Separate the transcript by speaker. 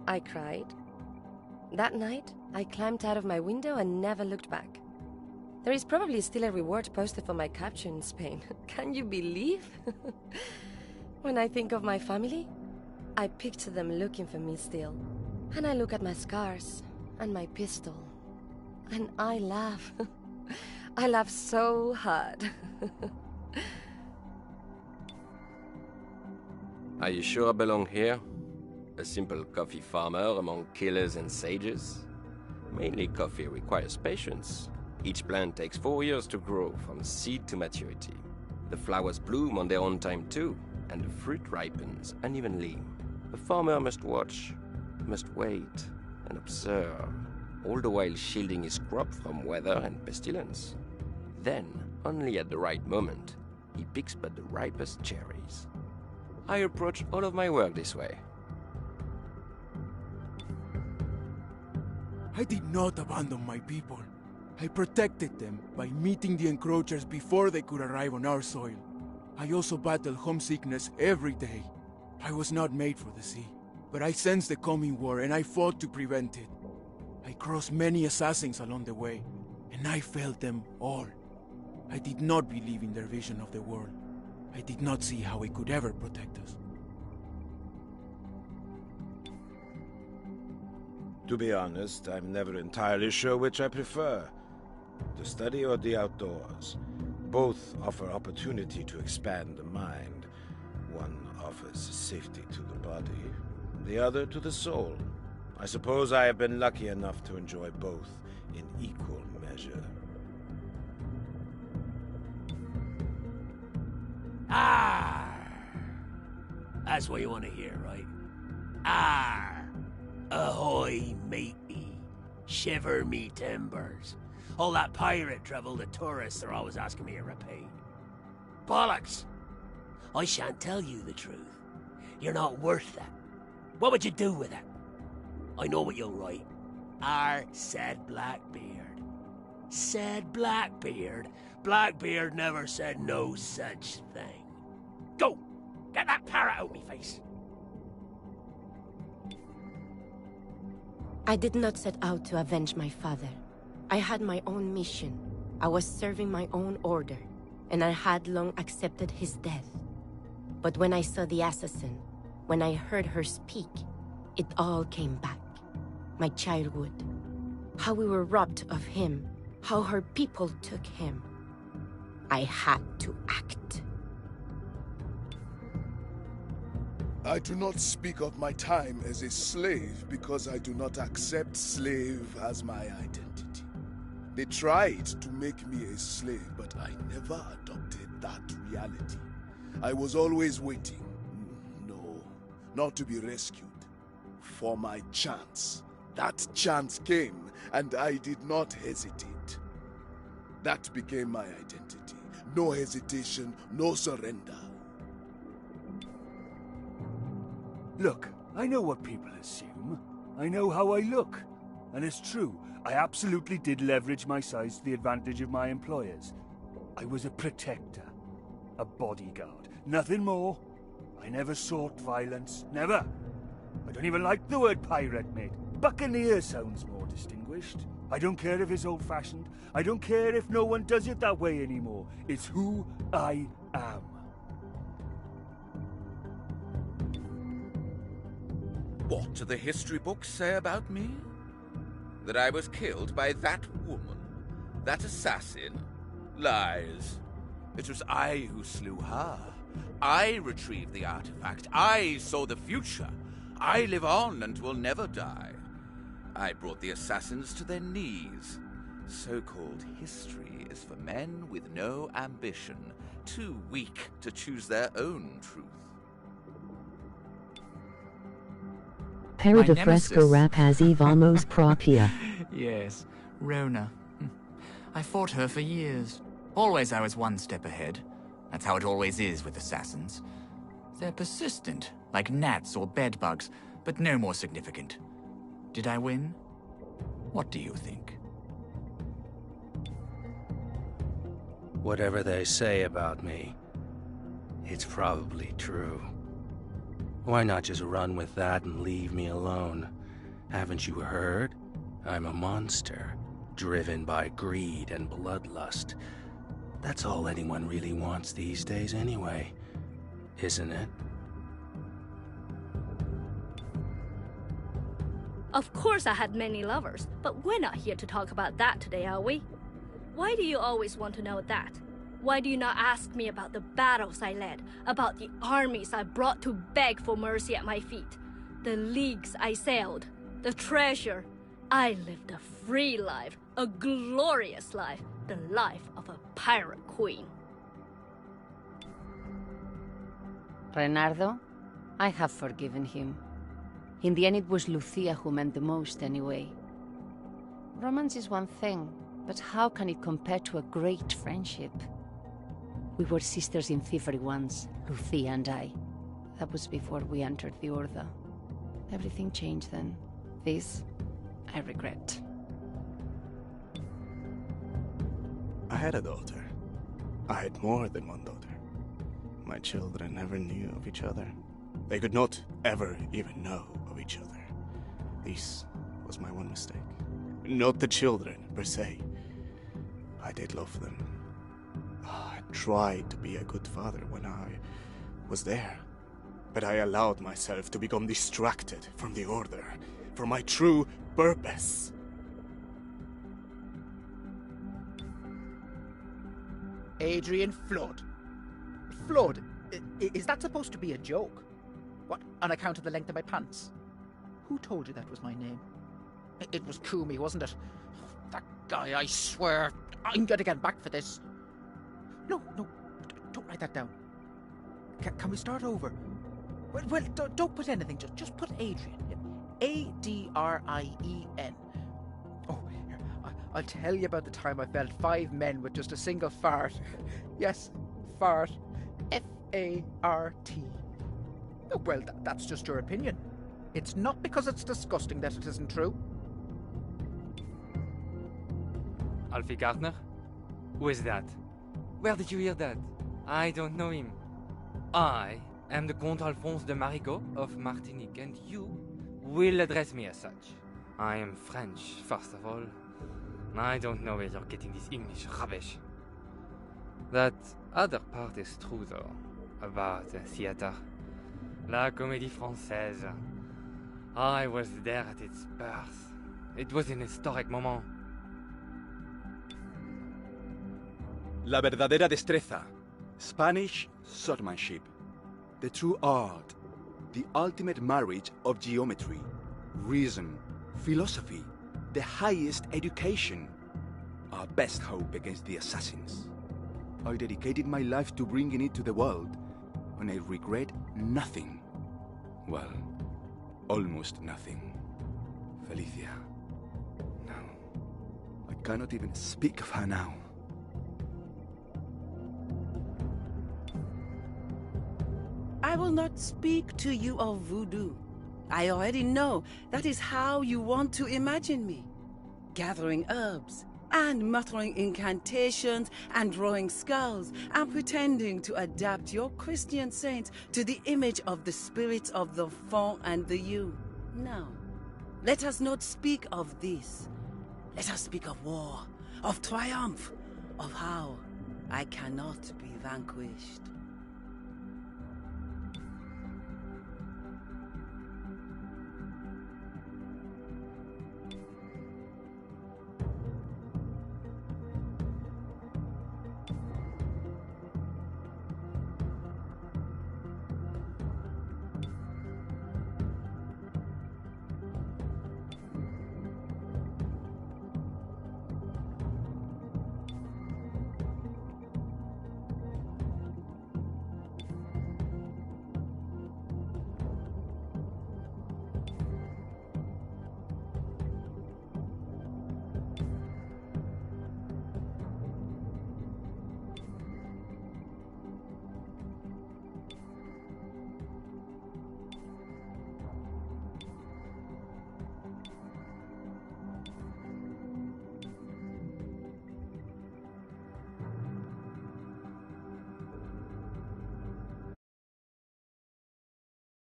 Speaker 1: I cried. That night, I climbed out of my window and never looked back. There is probably still a reward posted for my capture in Spain. Can you believe? When I think of my family, I picture them looking for me still. And I look at my scars and my pistol. And I laugh. I laugh so hard.
Speaker 2: Are you sure I belong here? A simple coffee farmer among killers and sages? Mainly coffee requires patience. Each plant takes 4 years to grow, from seed to maturity. The flowers bloom on their own time too, and the fruit ripens unevenly. A farmer must watch, must wait, and observe, all the while shielding his crop from weather and pestilence. Then, only at the right moment, he picks but the ripest cherries. I approach all of my work this way.
Speaker 3: I did not abandon my people. I protected them by meeting the encroachers before they could arrive on our soil. I also battled homesickness every day. I was not made for the sea, but I sensed the coming war and I fought to prevent it. I crossed many assassins along the way, and I failed them all. I did not believe in their vision of the world. I did not see how it could ever protect us.
Speaker 4: To be honest, I'm never entirely sure which I prefer. The study or the outdoors. Both offer opportunity to expand the mind. One offers safety to the body, the other to the soul. I suppose I have been lucky enough to enjoy both in equal measure.
Speaker 5: Arr! That's what you want to hear, right? Arr! Ahoy, matey. Shiver me timbers. All that pirate trouble the tourists are always asking me to repay. Bollocks! I shan't tell you the truth. You're not worth that. What would you do with it? I know what you'll write. R said Blackbeard. Said Blackbeard? Blackbeard never said no such thing. Go! Get that parrot out me face!
Speaker 1: I did not set out to avenge my father. I had my own mission. I was serving my own order, and I had long accepted his death. But when I saw the assassin, when I heard her speak, it all came back. My childhood. How we were robbed of him. How her people took him. I had to act.
Speaker 6: I do not speak of my time as a slave because I do not accept slave as my identity. They tried to make me a slave, but I never adopted that reality. I was always waiting. No, not to be rescued. For my chance. That chance came, and I did not hesitate. That became my identity. No hesitation, no surrender.
Speaker 7: Look, I know what people assume. I know how I look. And it's true, I absolutely did leverage my size to the advantage of my employers. I was a protector. A bodyguard. Nothing more. I never sought violence. Never. I don't even like the word pirate, mate. Buccaneer sounds more distinguished. I don't care if it's old-fashioned. I don't care if no one does it that way anymore. It's who I am.
Speaker 8: What do the history books say about me? That I was killed by that woman? That assassin? Lies. It was I who slew her. I retrieved the artifact. I saw the future. I live on and will never die. I brought the assassins to their knees. So-called history is for men with no ambition, too weak to choose their own truth.
Speaker 9: Para de fresco rapaz vamos propia.
Speaker 10: Yes, Rona. I fought her for years. Always I was one step ahead. That's how it always is with assassins. They're persistent, like gnats or bedbugs, but no more significant. Did I win? What do you think?
Speaker 11: Whatever they say about me, it's probably true. Why not just run with that and leave me alone? Haven't you heard? I'm a monster, driven by greed and bloodlust. That's all anyone really wants these days anyway, isn't it?
Speaker 12: Of course I had many lovers, but we're not here to talk about that today, are we? Why do you always want to know that? Why do you not ask me about the battles I led, about the armies I brought to beg for mercy at my feet, the leagues I sailed, the treasure? I lived a free life, a glorious life, the life of a pirate queen.
Speaker 13: Renardo, I have forgiven him. In the end, it was Lucia who meant the most anyway. Romance is one thing, but how can it compare to a great friendship? We were sisters in thievery once, Lucia and I. That was before we entered the Order. Everything changed then. This, I regret.
Speaker 14: I had a daughter. I had more than one daughter. My children never knew of each other. They could not ever even know of each other. This was my one mistake. Not the children, per se. I did love them. I tried to be a good father when I was there. But I allowed myself to become distracted from the Order, from my true purpose.
Speaker 15: Adrian Flood. Flood? Is that supposed to be a joke? What, on account of the length of my pants? Who told you that was my name? It was Kumi, wasn't it? That guy, I swear. I'm gonna get back for this. No, don't write that down. Can we start over? Well, don't put anything, just put Adrian. A-D-R-I-E-N. Oh, here, I'll tell you about the time I felled 5 men with just a single fart. Yes, fart. F-A-R-T. Oh, well, that's just your opinion. It's not because it's disgusting that it isn't true.
Speaker 16: Alfie Gardner? Who is that? Where did you hear that? I don't know him. I am the Comte Alphonse de Marigot of Martinique, and you will address me as such. I am French, first of all. I don't know where you're getting this English rubbish. That other part is true, though, about theater. La Comédie Française. I was there at its birth. It was an historic moment.
Speaker 17: La verdadera destreza. Spanish swordmanship. The true art. The ultimate marriage of geometry, reason, philosophy. The highest education. Our best hope against the assassins. I dedicated my life to bringing it to the world, and I regret nothing. Well, almost nothing. Felicia. No. I cannot even speak of her now.
Speaker 18: I will not speak to you of voodoo. I already know that is how you want to imagine me. Gathering herbs, and muttering incantations, and drawing skulls, and pretending to adapt your Christian saints to the image of the spirits of the Fon and the You. No. Let us not speak of this. Let us speak of war, of triumph, of how I cannot be vanquished.